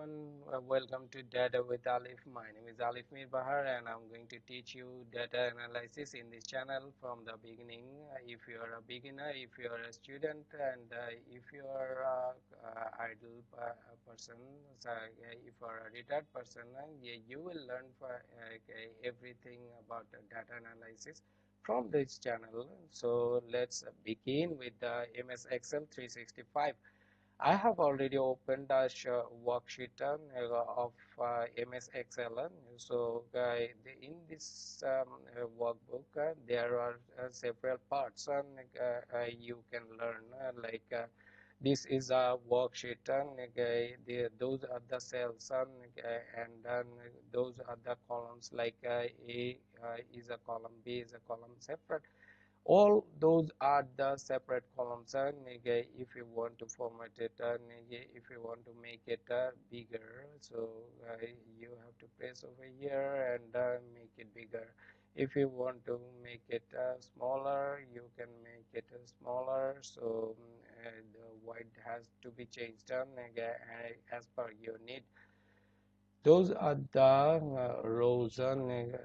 everyone. Welcome to Data with Alif. My name is Alif Mir Bahar, and I'm going to teach you data analysis in this channel from the beginning. If you are a beginner, if you are a student, and if you are idle person, so, if you are a retired person, you will learn everything about data analysis from this channel. So let's begin with the MS Excel 365. I have already opened a worksheet of MS Excel. So, in this workbook, there are several parts, and you can learn. This is a worksheet, and those are the cells, and then those are the columns. Like A is a column, B is a column separate. All those are the separate columns, and if you want to format it, and if you want to make it bigger, so you have to press over here and make it bigger. If you want to make it smaller, you can make it smaller. So the width has to be changed as per your need. Those are the rows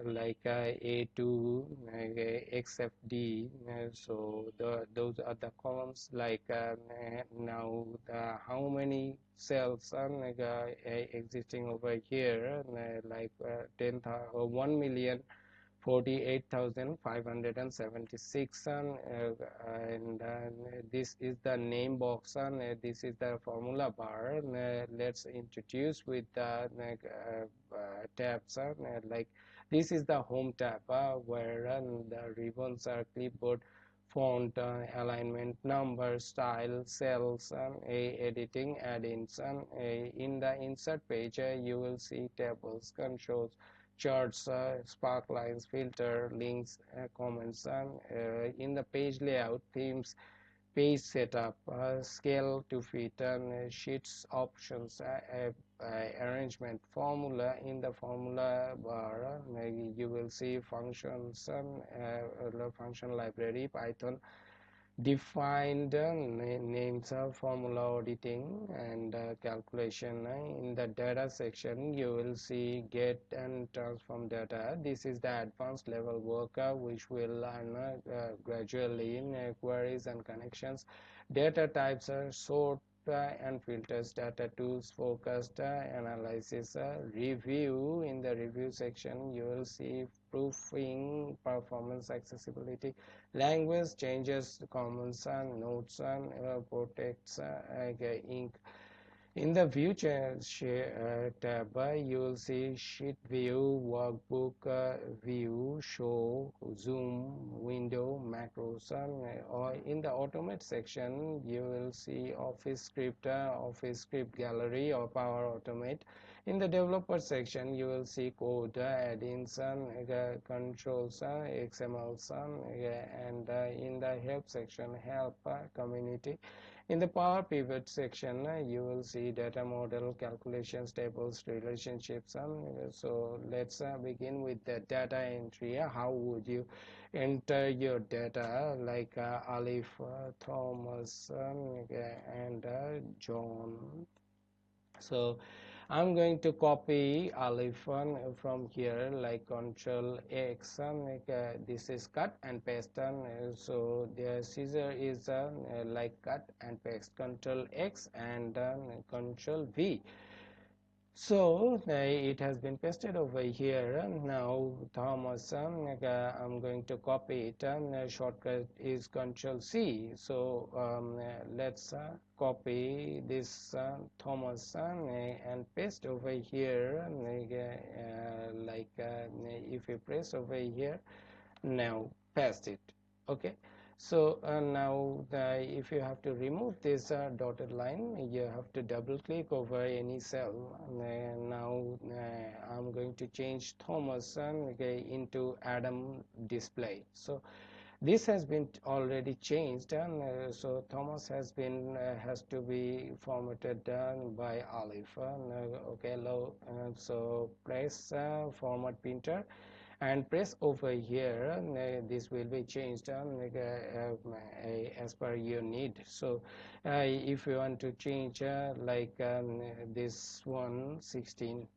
like A to except D. So those are the columns. Like now, how many cells are existing over here? 1,000,000. 48,576, and this is the name box, and this is the formula bar. Let's introduce with the tabs, like this is the home tab, where the ribbons are clipboard, font, alignment, number, style, cells, and editing, add-ins, and in the insert page you will see tables, controls, charts, spark lines, filter, links, comments, and in the page layout, themes, page setup, scale to fit, and sheets options, arrangement, formula. In the formula bar, you will see functions, and function library, Python, defined names of formula auditing, and calculation. In the data section, you will see get and transform data. This is the advanced level work which will learn gradually in queries and connections. Data types are sort and filters, data tools, focused analysis, review. In the review section, you will see proofing, performance, accessibility, language changes, commons, and notes, and protects, ink. In the view tab, you will see sheet view, workbook view, show, zoom, window, macros, or in the automate section, you will see office script gallery, or power automate. In the developer section, you will see code, add-ins, controls, XMLs, and in the help section, help, community. In the Power Pivot section, you will see data model, calculations, tables, relationships. So let's begin with the data entry. How would you enter your data? Like Alif, Thomas, and John. So I'm going to copy Alif from here, like Control X, this is cut and paste, so the scissor is like cut and paste, Control X and Control V. So it has been pasted over here. Now Thomas, I'm going to copy it, and shortcut is Control C. So let's copy this Thomas, and paste over here, if you press over here, now paste it. Okay, so now if you have to remove this dotted line, you have to double click over any cell. Now I'm going to change Thomas into Adam display. So this has been already changed, and so Thomas has to be formatted by Alif. Okay, so press format printer, and press over here, this will be changed as per your need. So if you want to change this one 16,